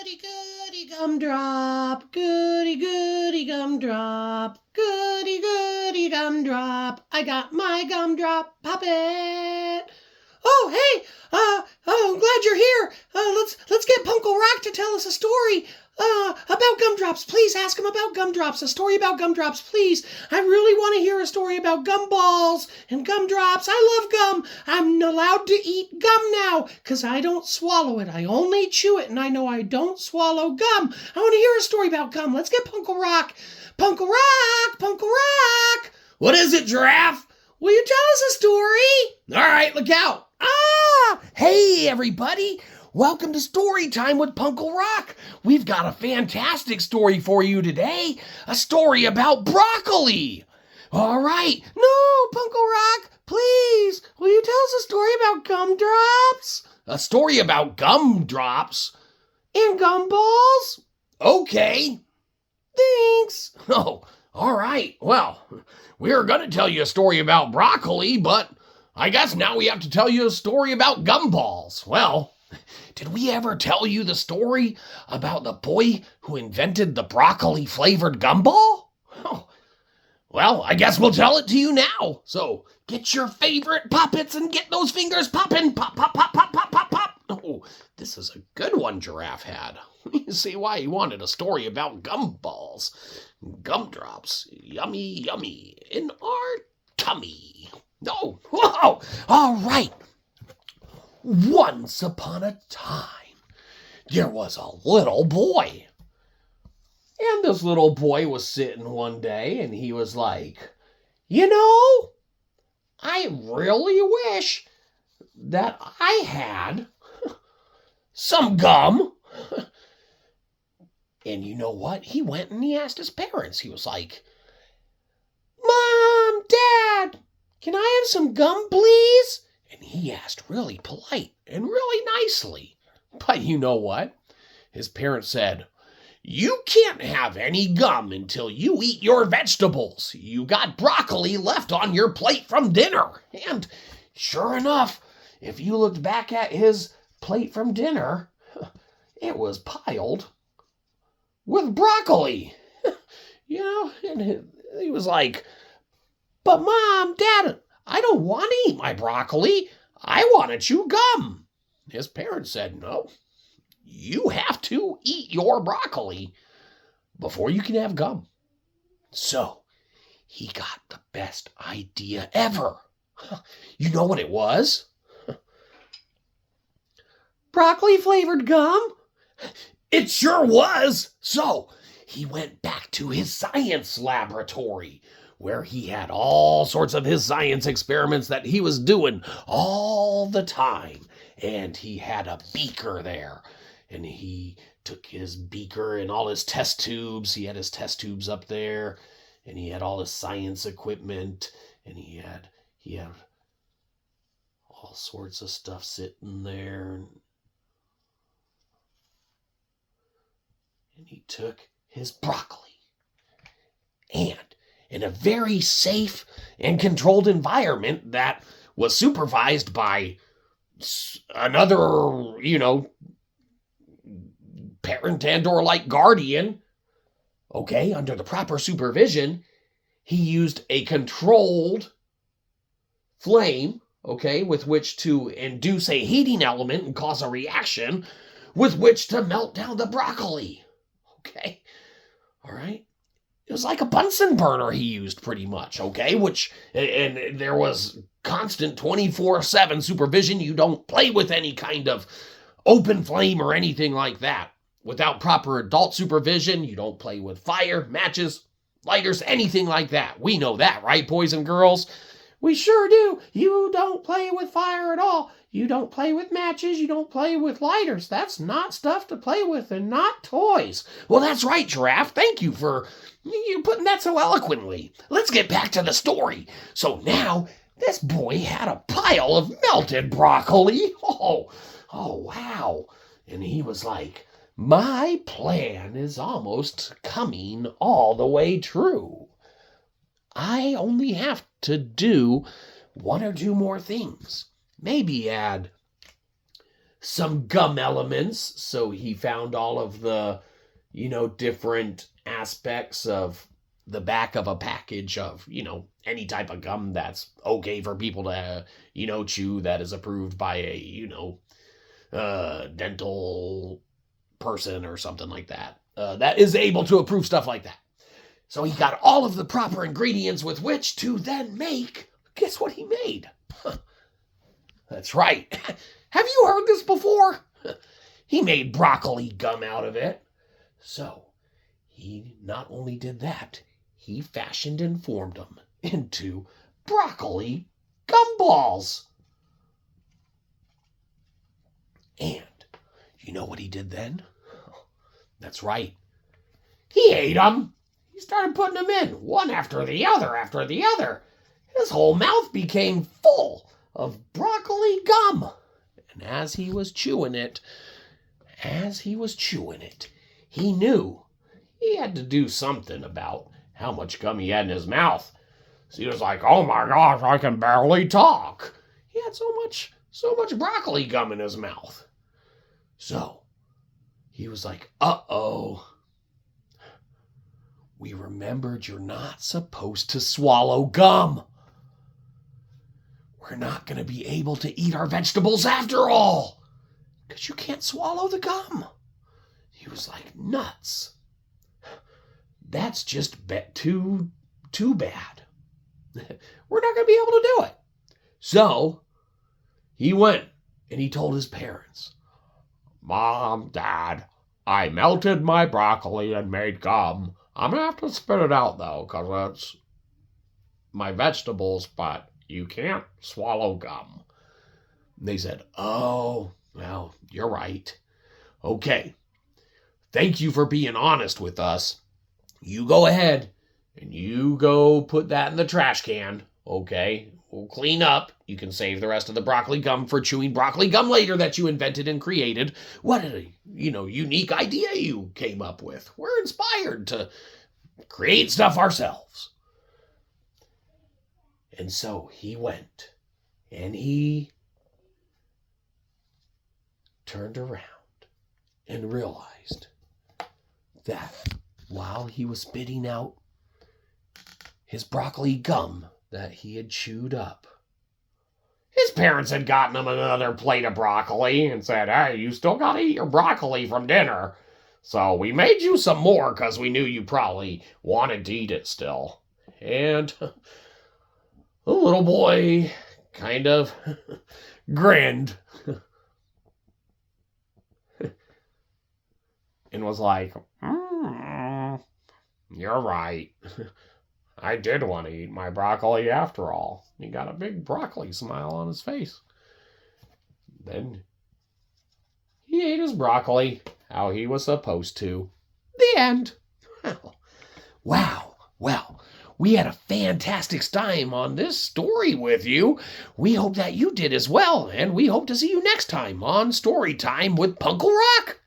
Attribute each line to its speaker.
Speaker 1: Goody, goody gumdrop, goody, goody gumdrop, goody, goody gumdrop. I got my gumdrop puppet. Oh, hey, I'm glad you're here. Let's get PuNkLe RoK to tell us a story about gumdrops. Please ask him about gumdrops. A story about gumdrops, please. I really want to hear a story about gumballs and gumdrops. I love gum. I'm allowed to eat gum now because I don't swallow it. I only chew it, and I know I don't swallow gum. I want to hear a story about gum. Let's get PuNkLe RoK. PuNkLe RoK, PuNkLe RoK.
Speaker 2: What is it, Giraffe?
Speaker 1: Will you tell us a story?
Speaker 2: All right, look out. Hey, everybody. Welcome to Story Time with PuNkLe RoK. We've got a fantastic story for you today. A story about broccoli. All right.
Speaker 1: No, PuNkLe RoK, please. Will you tell us a story about gumdrops?
Speaker 2: A story about gumdrops?
Speaker 1: And gumballs?
Speaker 2: Okay.
Speaker 1: Thanks.
Speaker 2: Oh, all right. Well, we're going to tell you a story about broccoli, but I guess now we have to tell you a story about gumballs. Well, did we ever tell you the story about the boy who invented the broccoli-flavored gumball? Oh, well, I guess we'll tell it to you now. So get your favorite puppets and get those fingers popping. Pop, pop, pop, pop, pop, pop, pop. Oh, this is a good one Giraffe had. You see why he wanted a story about gumballs. Gumdrops, yummy, yummy, in our tummy. Oh, whoa, all right. Once upon a time, there was a little boy. And this little boy was sitting one day and he was like, you know, I really wish that I had some gum. And you know what? He went and he asked his parents. He was like,
Speaker 1: Mom, Dad, can I have some gum, please?
Speaker 2: And he asked really polite and really nicely. But you know what? His parents said, you can't have any gum until you eat your vegetables. You got broccoli left on your plate from dinner. And sure enough, if you looked back at his plate from dinner, it was piled with broccoli. You know, and he was like, but Mom, Dad, I don't want to eat my broccoli. I want to chew gum. His parents said, no, you have to eat your broccoli before you can have gum. So he got the best idea ever. You know what it was?
Speaker 1: Broccoli-flavored gum?
Speaker 2: It sure was. So he went back to his science laboratory where he had all sorts of his science experiments that he was doing all the time. And he had a beaker there. And he took his beaker and all his test tubes. He had his test tubes up there. And he had all his science equipment. And he had all sorts of stuff sitting there. And he took his broccoli. And in a very safe and controlled environment that was supervised by another, parent and or like guardian, okay, under the proper supervision, he used a controlled flame, okay, with which to induce a heating element and cause a reaction with which to melt down the broccoli. Okay, all right. It was like a Bunsen burner he used pretty much, okay? And there was constant 24/7 supervision. You don't play with any kind of open flame or anything like that. Without proper adult supervision, you don't play with fire, matches, lighters, anything like that. We know that, right, boys and girls?
Speaker 1: We sure do. You don't play with fire at all. You don't play with matches. You don't play with lighters. That's not stuff to play with and not toys.
Speaker 2: Well, that's right, Giraffe. Thank you for you putting that so eloquently. Let's get back to the story. So now this boy had a pile of melted broccoli. Oh, wow. And he was like, my plan is almost coming all the way true. I only have to do one or two more things. Maybe add some gum elements. So he found all of the, different aspects of the back of a package of, any type of gum that's okay for people to, chew, that is approved by a, dental person or something like that. That is able to approve stuff like that. So he got all of the proper ingredients with which to then make, guess what he made? That's right. Have you heard this before? He made broccoli gum out of it. So he not only did that, he fashioned and formed them into broccoli gumballs. And you know what he did then? That's right. He ate them. He started putting them in, one after the other after the other. His whole mouth became full of broccoli gum. And as he was chewing it, he knew he had to do something about how much gum he had in his mouth. So he was like, oh my gosh, I can barely talk. He had so much broccoli gum in his mouth. So he was like, uh-oh. We remembered you're not supposed to swallow gum. We're not going to be able to eat our vegetables after all, because you can't swallow the gum. He was like, nuts. That's just too bad. We're not going to be able to do it. So he went and he told his parents, Mom, Dad, I melted my broccoli and made gum. I'm going to have to spit it out, though, because that's my vegetables, but you can't swallow gum. And they said, oh, well, you're right. Okay. Thank you for being honest with us. You go ahead and you go put that in the trash can, okay? We'll clean up. You can save the rest of the broccoli gum for chewing broccoli gum later that you invented and created. What a, unique idea you came up with. We're inspired to create stuff ourselves. And so he went and he turned around and realized that while he was spitting out his broccoli gum that he had chewed up, his parents had gotten him another plate of broccoli and said, hey, you still got to eat your broccoli from dinner. So we made you some more because we knew you probably wanted to eat it still. And the little boy kind of grinned and was like, you're right. I did want to eat my broccoli after all. He got a big broccoli smile on his face. Then he ate his broccoli how he was supposed to. The end. Wow. Well, we had a fantastic time on this story with you. We hope that you did as well, and we hope to see you next time on Story Time with PuNkLe RoK.